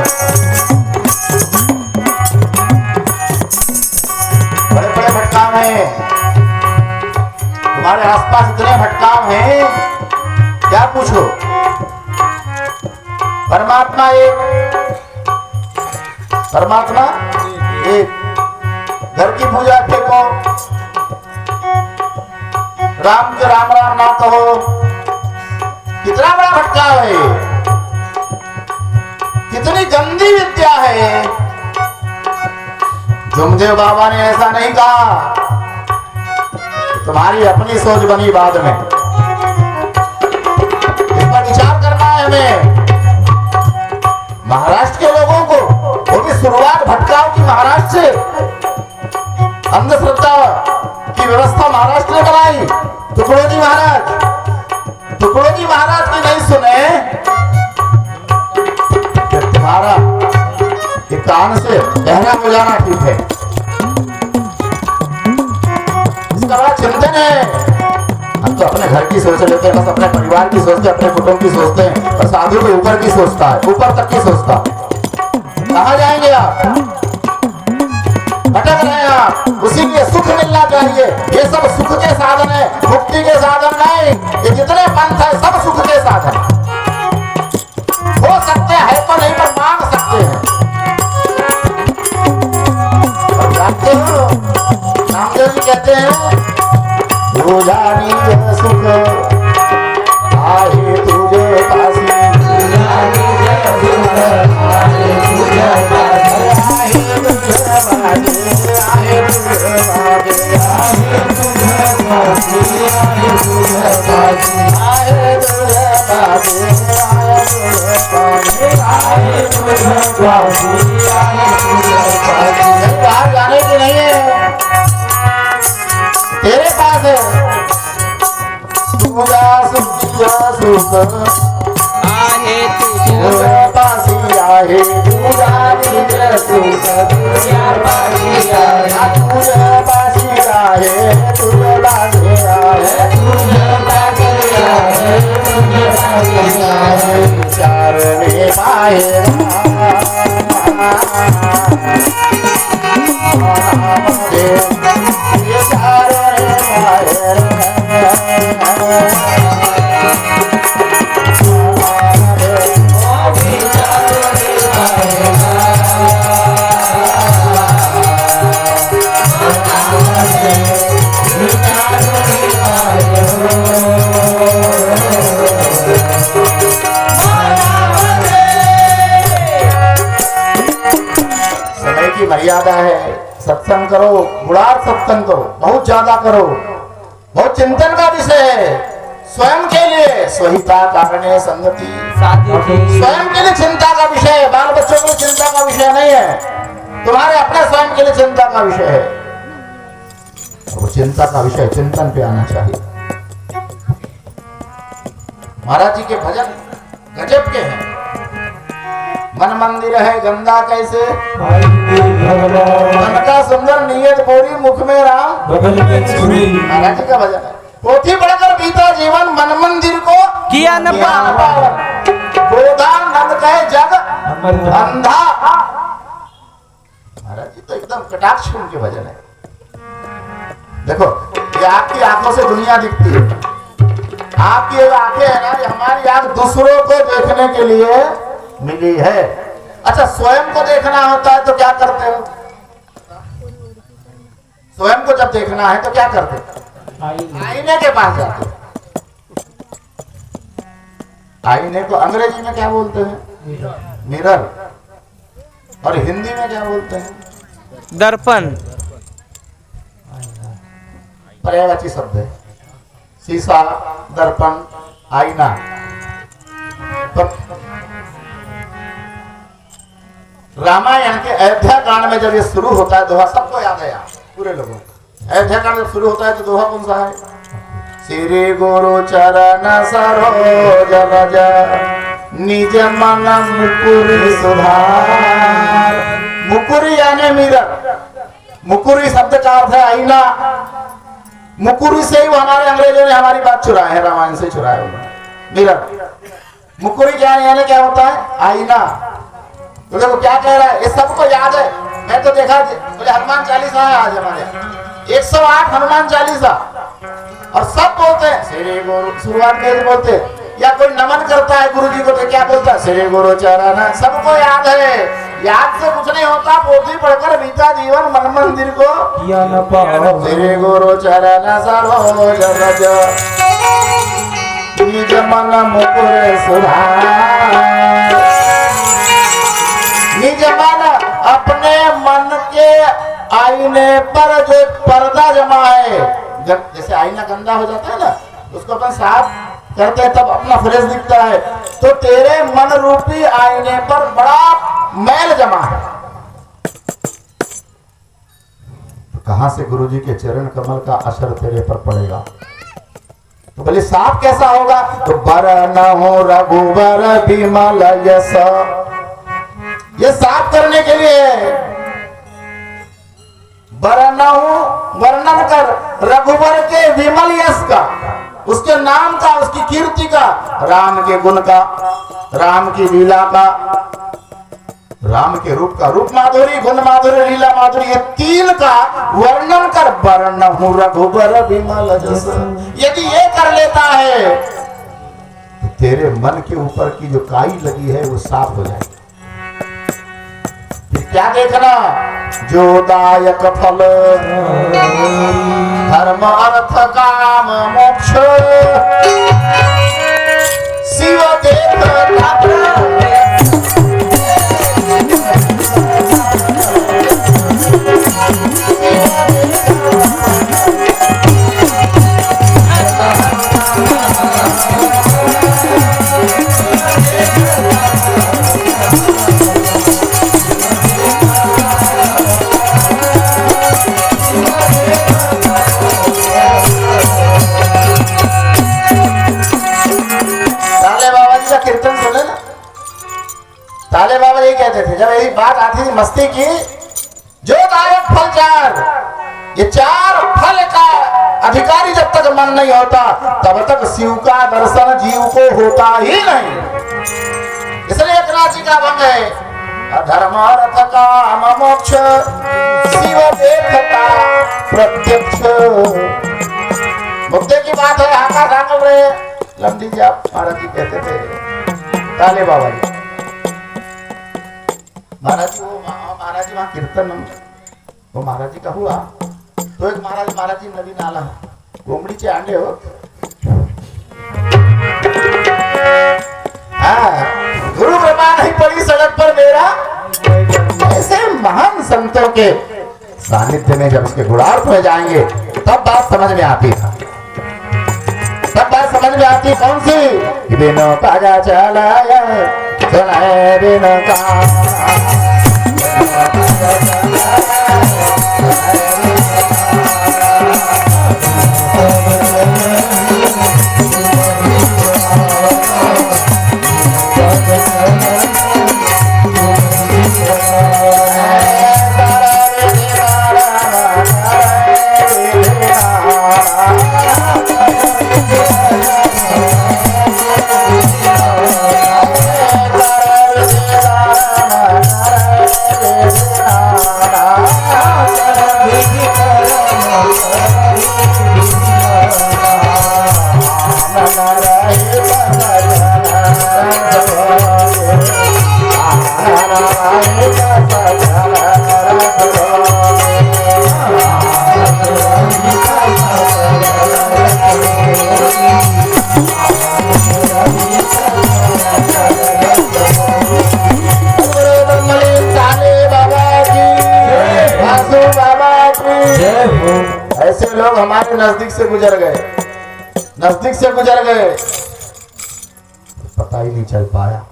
Speaker 1: बड़े बड़े भटकाव है। तुम्हारे आसपास इतने भटकाव हैं, क्या पूछो। परमात्मा एक, परमात्मा एक। घर की पूजा फेंको, राम के राम राम ना कहो, कितना बड़ा भटकाव है, कितनी गंदी विद्या है। जुमदेव बाबा ने ऐसा नहीं कहा, तुम्हारी अपनी सोच बनी बाद में, इस पर विचार करना है हमें। महाराष्ट्र के लोगों को, वो भी शुरुआत भटकाव की महाराष्ट्र से, अंधश्रद्धा की व्यवस्था महाराष्ट्र ने बनाई। टुकड़ोजी महाराज, टुकड़ोजी महाराज की नहीं सुने, तुम्हारा एक कान से बहरा हो जाना ठीक है। साधन है। हम तो अपने घर की सोच लेते हैं, बस अपने परिवार की सोचते हैं, अपने कुटुंब की सोचते हैं, और साधु के ऊपर की सोचता है, ऊपर तक की सोचता। कहाँ जाएंगे आप? भटक रहे हैं आप। उसी लिए सुख मिलना चाहिए। ये सब सुख के साधन है, मुक्ति के साधन नहीं। ये जितने पंथ है सब सुख के साधन हो सकते हैं तो नहीं, पर मांग सकते हैं। और जानते हो नामदेव जी कहते हैं, तुझानी जय सुख आहे तुझे पासी, तुझानी जय सुख आहे तुझे पासी, आहे तुझे पासी, आहे तुझे पासी, आहे तुझे पासी, आहे तुझे पासी, आहे तुझे पासी, आहे तुझे पासी, आहे तुझे पासी। बाहर जाने की नहीं है, तेरे पास है। सुख
Speaker 3: आहे तुझे
Speaker 1: पासी आहे, तुझे सुख तुझे पासी आहे, तुझे पासी आहे, तुझे पासी आहे, तुझे पासी आहे, तुझे पासी आहे। चरणे माहे समय की मर्यादा है। सत्संग करो, गुणार्थ सत्संग करो, बहुत ज्यादा करो, बहुत चिंतन का विषय है। स्वयं के लिए स्वहिता कारणे संगति, स्वयं के लिए चिंता का विषय है, बाल बच्चों के लिए चिंता का विषय नहीं है, तुम्हारे अपने स्वयं के लिए चिंता का विषय है। वो चिंता का विषय चिंतन पे आना चाहिए। महाराज जी के भजन गजब के हैं। मन मंदिर है गंदा कैसे, मन का सुंदर नियत बोरी, मुख में राम महाराज जी का भजन है। पोथी पढ़कर बीता जीवन, मन मंदिर को
Speaker 3: किया न पावन,
Speaker 1: गोदान नंद कहे जग अंधा। महाराज जी तो एकदम कटाक्ष उनके भजन है। देखो ये आपकी आंखों से दुनिया दिखती है, आपकी जो आंखें है ना, ये हमारी आंख दूसरों को देखने के लिए मिली है। अच्छा स्वयं को देखना होता है तो क्या करते हो? स्वयं को जब देखना है तो क्या करते हो? आईने के पास जाते हो। आईने को अंग्रेजी में क्या बोलते हैं? मिरर। और हिंदी में क्या बोलते हैं?
Speaker 3: दर्पण।
Speaker 1: पर्यायवाची शब्द है। शीशा, दर्पण, आईना। रामायण के अयोध्या कांड में जब ये शुरू होता है दोहा, सबको याद है यहाँ पूरे लोगों को। अयोध्या कांड जब शुरू होता है तो दोहा कौन सा है? श्री गुरु चरण सरोज रज निज मन मुकुरि सुधार। मुकुरि यानी मिरर। मुकुरि शब्द का अर्थ है आईना। मुकुरि से ही वो हमारे अंग्रेजों ने हमारी बात चुराया है, रामायण से चुराया हुआ मिरर। मुकुरि यानी क्या होता है? आईना। तो देखो क्या कह रहा है, ये सबको याद है। मैं तो देखा बोले हनुमान चालीसा है आज हमारे 108 हनुमान चालीसा, और सब बोलते हैं श्री गुरु, शुरुआत में बोलते हैं, या कोई नमन करता है गुरु जी को तो क्या बोलता है? श्री गुरु चरण। सबको याद है, याद से कुछ नहीं होता। पोथी पढ़कर बीता जीवन, मन मंदिर को
Speaker 2: किया न पावन।
Speaker 1: श्री गुरु चरण सरोज रज निज मन मुकुर सुधार। निज मन, अपने मन के आईने पर जो पर्दा जमा है, जब जैसे आईना गंदा हो जाता है ना, उसको अपन साफ करते हैं तब अपना फ्रेश दिखता है। तो तेरे मन रूपी आईने पर बड़ा मैल जमा है। तो कहां से गुरु जी के चरण कमल का असर तेरे पर पड़ेगा? तो बोले साफ कैसा होगा? तो बर न हो रघुबर विमल यश। ये साफ करने के लिए वर्णन कर रघुवर के विमल यश का, उसके नाम का, उसकी कीर्ति का, राम के गुण का, राम की लीला का, राम के रूप का, रूप माधुरी, गुण माधुरी, लीला माधुरी, ये तीन का वर्णन कर। वर्णहु रघुबर विमल जस, यदि ये कर लेता है तो तेरे मन के ऊपर की जो काई लगी है वो साफ हो जाएगी। फिर क्या देखना, जो दायक फल धर्म अर्थ काम मोक्ष शिव देव ताले बाबा ये कहते थे, जब यही बात आती थी मस्ती की, जो दायक फल चार, ये चार फल का अधिकारी जब तक मन नहीं होता तब तक शिव का दर्शन जीव को होता ही नहीं। इसलिए एक राशि का भंग है, धर्म अर्थ काम मोक्ष शिव देखता प्रत्यक्ष। मुद्दे की बात है, आका ठाकुर लंबी जी आप महाराज जी कहते थे, ताले बाबा जी महाराज जी, वो महाराज जी वहाँ कीर्तन वो महाराज जी का हुआ तो एक महाराज जी नवीन आला कोंबडीचे अंडे हो, गुरु कृपा नहीं पड़ी सड़क पर मेरा। ऐसे महान संतों के सानिध्य में जब उसके गुणार्थ में जाएंगे तब बात समझ में आती है। तब बात समझ में आती कौन सी, बिनो काजा चलाया सुनाए बिनो का ऐसे लोग हमारे नजदीक से गुजर गए, नजदीक से गुजर गए, पता ही नहीं चल पाया।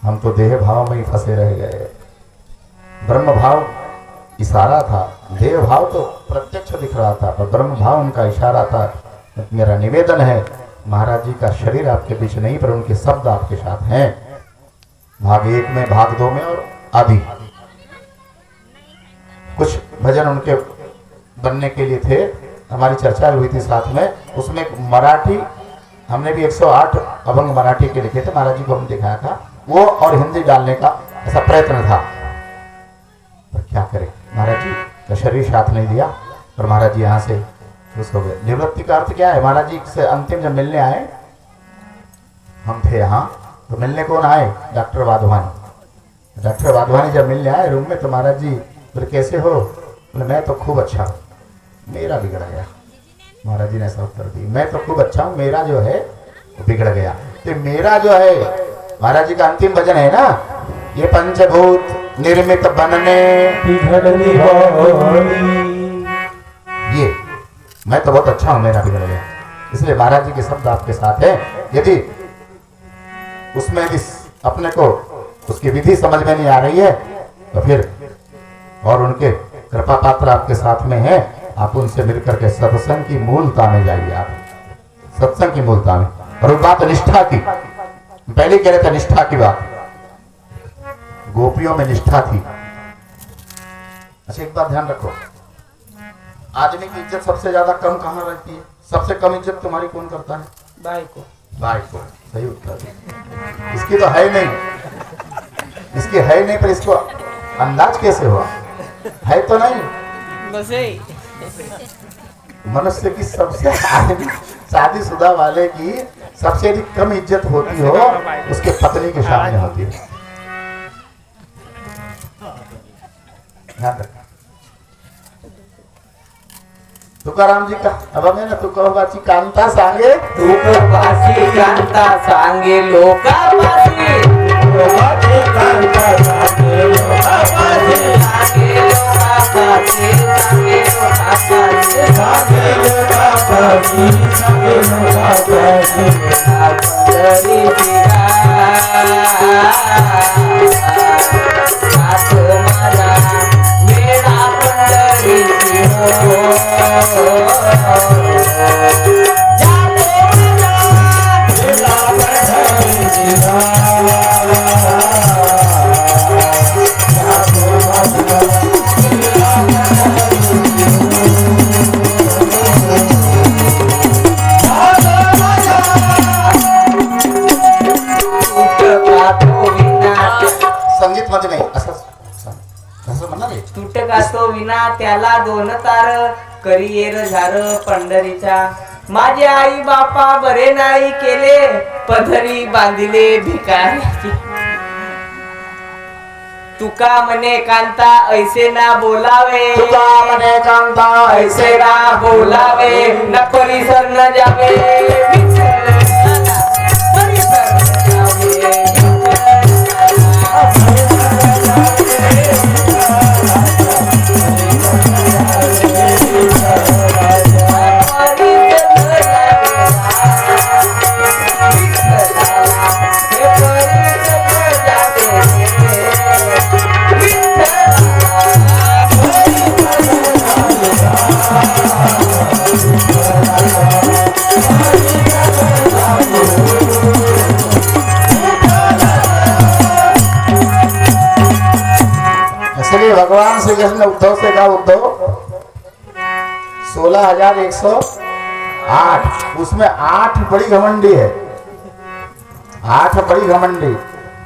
Speaker 1: हम तो देह भाव में ही फंसे रह गए। ब्रह्म भाव इशारा था, देह भाव तो प्रत्यक्ष दिख रहा था, पर ब्रह्म भाव उनका इशारा था। मेरा निवेदन है, महाराज जी का शरीर आपके बीच नहीं, पर उनके शब्द आपके साथ हैं। भाग 1 में, भाग 2 में और आदि कुछ भजन उनके बनने के लिए थे, हमारी चर्चा हुई थी साथ में। उसमें एक मराठी, हमने भी 108 अभंग मराठी के लिखे थे, महाराज जी को हम दिखाया था, वो और हिंदी डालने का ऐसा प्रयत्न था। पर क्या करें, महाराज जी का शरीर साथ नहीं दिया, और महाराज जी यहाँ से खुश हो गए। निवृत्ति का अर्थ क्या है, महाराज जी से अंतिम जब मिलने आए, हम थे यहाँ, तो मिलने कौन आए, डॉक्टर वाधवानी। डॉक्टर वाधवानी जब मिलने आए रूम में, तो महाराज जी बोले कैसे हो, बोले मैं तो खूब अच्छा हूँ, मेरा बिगड़ गया। महाराज जी ने ऐसा उत्तर दी, मैं तो खूब अच्छा हूँ, मेरा जो है वो बिगड़ गया। तो मेरा जो है, महाराज जी का अंतिम भजन है ना, ये पंचभूत निर्मित बनने, ये मैं तो बहुत अच्छा हूँ, मेरा बिगड़ गया। इसलिए महाराज जी के शब्द आपके साथ है। यदि उसमें भी अपने को उसकी विधि समझ में नहीं आ रही है तो फिर, और उनके कृपा पात्र आपके साथ में है, आप उनसे मिलकर के सत्संग की मूलता में जाइए। आप सत्संग की मूलता में, और वो बात निष्ठा की, पहले कह रहे थे निष्ठा की बात, गोपियों में निष्ठा थी। अच्छा एक बात ध्यान रखो, आदमी की इज्जत सबसे ज्यादा कम कहाँ रहती है? सबसे कम इज्जत तुम्हारी कौन करता है?
Speaker 3: बाई को
Speaker 1: भाई को। सही उत्तर। इसकी तो है नहीं, इसकी है नहीं, पर इसको अंदाज कैसे हुआ? है तो नहीं।
Speaker 3: बस यही
Speaker 1: मनुष्य की सबसे शादीशुदा वाले की सबसे अधिक कम इज्जत होती हो उसके पत्नी के सामने होती है। ध्यान रखना। तुकाराम जी का अब हमें ना तुकोबाची कांता सांगे
Speaker 3: तुकोबाची कांता सांगे लोकाबाची
Speaker 2: तुकोबाची कांता सांगे लोकाबाची
Speaker 3: सांगे लोकाबाची सांगे लोकाबाची
Speaker 2: सांगे लोकाबाची सांगे लोकाबाची
Speaker 3: पंढरी फिरा साथ मला मेळा पंढरी फिरो
Speaker 1: संगीत मध्ये नाही असं असं म्हणणार आहे.
Speaker 3: तुटका तो विना त्याला दोन तार करियर झार पंढरीच्या माझे आई बापा बरे नाही केले पदरी बांधिले भिकारी तुका मने कांता ऐसे ना बोलावे
Speaker 1: तुका मने कांता
Speaker 3: ऐसे ना बोलावे न परिसर न जावे परिसर न
Speaker 1: इसलिए भगवान श्री कृष्ण ने उद्धव से कहा, उद्धव 16,108 उसमें 8 बड़ी घमंडी है, 8 बड़ी घमंडी।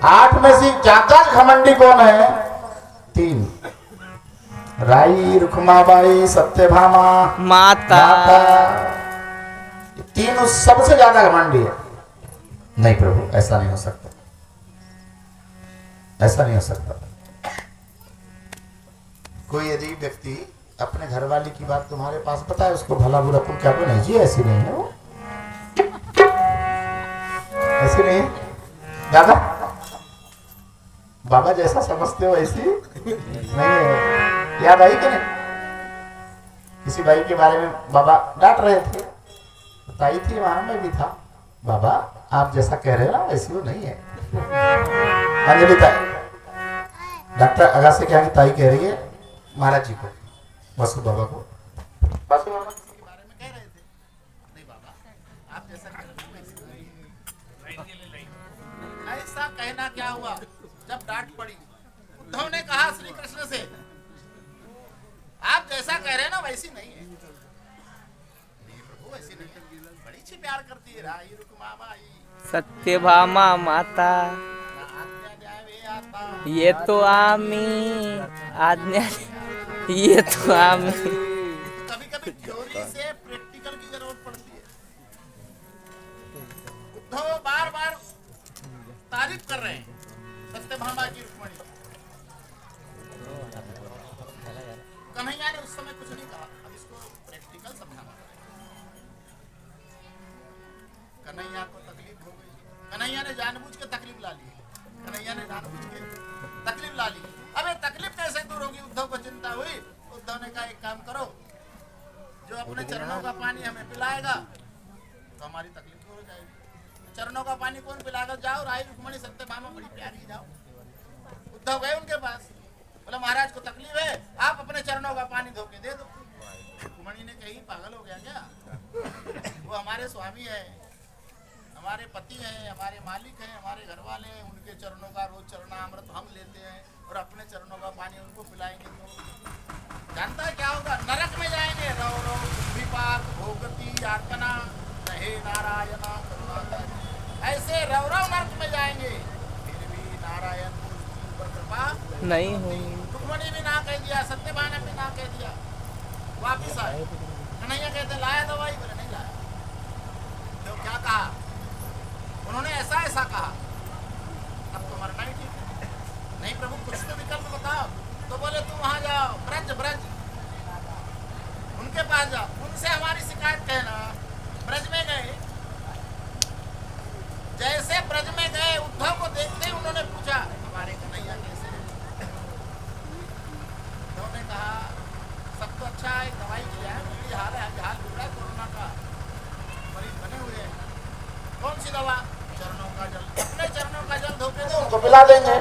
Speaker 1: 8 में से ज्यादा घमंडी कौन है? 3 राई, रुक्माबाई, सत्यभामा,
Speaker 3: माता
Speaker 1: तीनों सबसे ज्यादा घमंडी है। नहीं प्रभु, ऐसा नहीं हो सकता, ऐसा नहीं हो सकता। कोई यदि व्यक्ति अपने घर वाली की बात तुम्हारे पास बताए, उसको भला बुरा तुम क्या बोले? जी ऐसी नहीं है वो, ऐसी नहीं है दादा, बाबा जैसा समझते हो ऐसी नहीं है। याद आई कि नहीं? किसी भाई के बारे में बाबा डांट रहे थे, ताई थी वहां, मैं भी था। बाबा आप जैसा कह रहे हो ना वैसी वो नहीं है। अंजलि ताई, डॉक्टर अगा से क्या ताई कह रही है महाराज जी को, बसु बाबा को, बसु बाबा किसी के बारे में कह रहे थे, नहीं बाबा आप जैसा कह रहे हो वैसी नहीं है। ऐसा कहना क्या हुआ? जब डांट पड़ी, उद्धव ने कहा श्री कृष्ण से, आप जैसा कह रहे हैं ना वैसी नहीं है। नहीं प्रभु वैसी नहीं है, बड़ी अच्छी प्यार करती है राई, रुक्माबाई,
Speaker 3: सत्यभामा माता
Speaker 1: आज्ञा द्यावे आता।
Speaker 3: ये तो आम्ही आज्ञा ये तो आम्ही
Speaker 1: कभी कभी थ्योरी से प्रैक्टिकल की जरूरत पड़ती है। उद्धव बार बार तारीफ कर रहे हैं सत्यभामा की, रुक्मणी। कन्हैया ने उस समय कुछ नहीं कहा, अब इसको प्रैक्टिकल समझाना। कन्हैया को तकलीफ हो गई, कन्हैया ने जानबूझ के तकलीफ ला ली, कन्हैया ने जानबूझ के तकलीफ ला ली। अब ये तकलीफ कैसे दूर होगी? उद्धव को चिंता हुई। उद्धव ने कहा एक काम करो, जो अपने चरणों का पानी हमें पिलाएगा तो हमारी तकलीफ दूर हो जाएगी। चरणों का पानी कौन पिलाएगा? जाओ राई, रुक्मणी, सत्यभामा बड़ी प्यारी, जाओ। उद्धव गए उनके पास, बोला महाराज को तकलीफ है, आप अपने चरणों का पानी धो के दे दो। रुक्मणी ने कही पागल हो गया क्या? वो हमारे स्वामी है, हमारे पति हैं, हमारे मालिक हैं, हमारे घर वाले हैं, उनके चरणों का रोज चरणामृत हम लेते हैं, और अपने चरणों का पानी उनको पिलाएंगे तो जानता है क्या होगा? नरक में जाएंगे। रव रव विपाक भोगती यातना रहे नारायणा करुणाकर। ऐसे रव रव नरक में जाएंगे, फिर भी नारायण को उसकी ऊपर कृपा
Speaker 3: नहीं हुई।
Speaker 1: रुक्मणी भी ना कह दिया, सत्यभान भी ना कह दिया, वापिस आए। कन्हैया कहते लाया दवाई? बोले नहीं लाया। तो क्या कहा उन्होंने? ऐसा कहा अब तो मरना ही ठीक है। नहीं प्रभु कुछ तो विकल्प बताओ। तो बोले तुम वहां जाओ, ब्रज उनके पास जाओ, उनसे हमारी शिकायत कहना। ब्रज में गए, जैसे ब्रज में गए उद्धव को देखते ही उन्होंने पूछा हमारे कन्हैया कैसे? उन्होंने कहा सब तो अच्छा है, दवाई किया है, मेरी हाल बिगड़ा है, कोरोना का मरीज बने हुए हैं। कौन सी दवा? चरणों का जल। अपने चरणों का जल धोके दो, उनको पिला देंगे।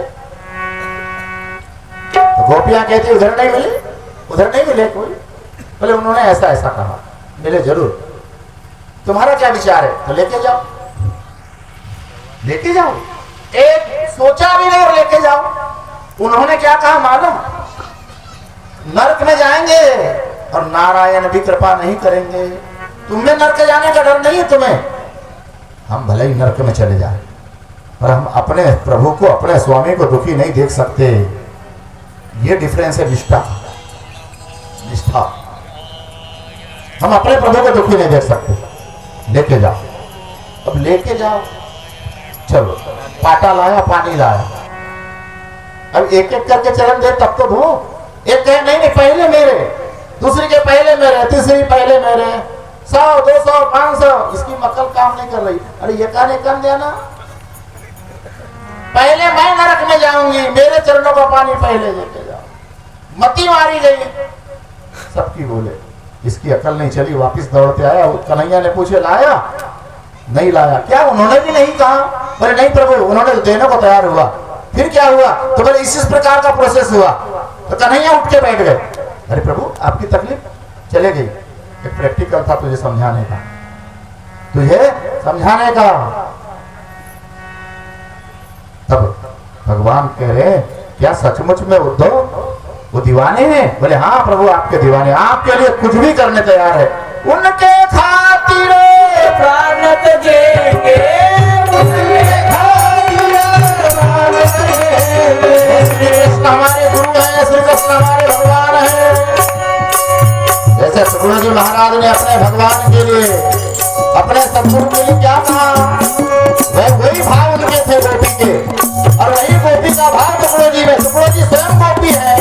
Speaker 1: तो गोपियां कहती उधर नहीं मिले, उधर नहीं मिले कोई। बोले उन्होंने ऐसा कहा। मिले जरूर। तुम्हारा क्या विचार है? तो लेके जाओ, लेके जाओ। एक सोचा भी नहीं और लेके जाओ। उन्होंने क्या कहा मालूम? नरक में जाएंगे और नारायण भी कृपा नहीं करेंगे। तुम्हें नरक जाने का डर नहीं है तुम्हें? हम भले ही नरक में चले जाए पर हम अपने प्रभु को, अपने स्वामी को दुखी नहीं देख सकते। ये डिफरेंस है निष्ठा। हम अपने प्रभु को दुखी नहीं देख सकते। लेके जाओ, अब लेके जाओ। चलो पाटा लाया, पानी लाया। अब एक एक करके चरण दे तब तो धो। एक कहे नहीं पहले मेरे, दूसरी के पहले मेरे, तीसरी पहले मेरे। 100 200 500 इसकी मक्कल काम नहीं कर रही। अरे ये कहने कम देना, पहले मैं नरक में जाऊंगी, मेरे चरणों का पानी पहले लेके जाओ। मती मारी गई सबकी। बोले इसकी अकल नहीं चली, वापिस दौड़ते आया। कन्हैया ने पूछे लाया? नहीं लाया। क्या उन्होंने भी नहीं कहा? बोले नहीं प्रभु, उन्होंने देने को तैयार हुआ। फिर क्या हुआ? तो बोले इस प्रकार का प्रोसेस हुआ। तो कन्हैया उठ के बैठ गए। अरे प्रभु आपकी तकलीफ चले गई। एक प्रैक्टिकल था तुझे समझाने का, तब भगवान कह रहे क्या सचमुच में उद्धव वो दीवाने हैं? बोले हाँ प्रभु आपके दीवाने, आपके लिए कुछ भी करने तैयार है। उनके खातिर
Speaker 3: प्राण देंगे,
Speaker 1: श्री कृष्ण हमारे गुरु हैं, श्री कृष्ण हमारे भगवान हैं। जैसे सुखदेव जी महाराज ने अपने भगवान के लिए, अपने सदगुरु के लिए क्या कहा? वही भाव उनके थे गोपी के, और वही गोपी का भाव सुखदेव जी में। सुखदेव जी स्वयं गोपी है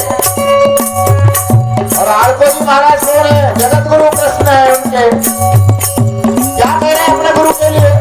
Speaker 1: और आरको जी महाराज कौन है? जगत गुरु कृष्ण है उनके। क्या कह रहे हैं अपने गुरु के लिए?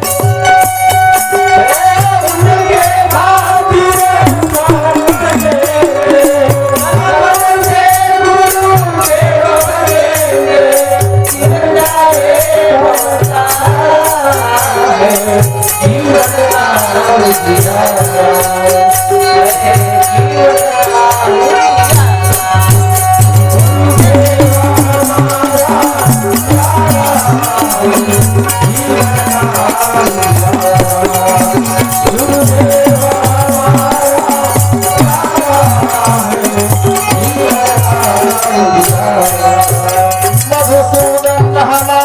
Speaker 1: मधुसूदन हमारा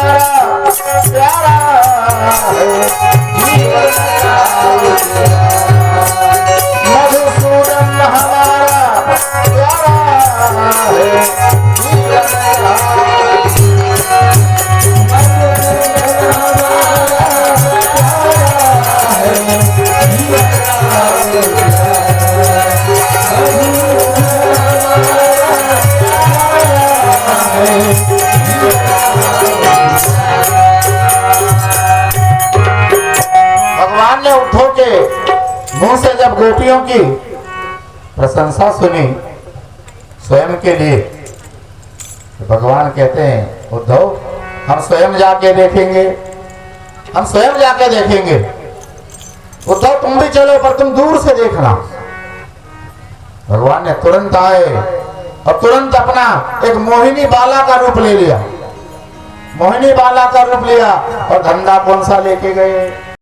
Speaker 1: प्यारा है, मधुसूदन हमारा प्यारा भगवान ने उद्धव के मुंह से जब गोपियों की प्रशंसा सुनी स्वयं के लिए, तो भगवान कहते हैं उद्धव हम स्वयं जाके देखेंगे, हम स्वयं जाके देखेंगे। उद्धव तुम भी चलो पर तुम दूर से देखना। भगवान ने तुरंत आए और तुरंत अपना एक मोहिनी बाला का रूप ले लिया, मोहिनी बाला का रूप लिया। और धंधा कौन सा लेके गए?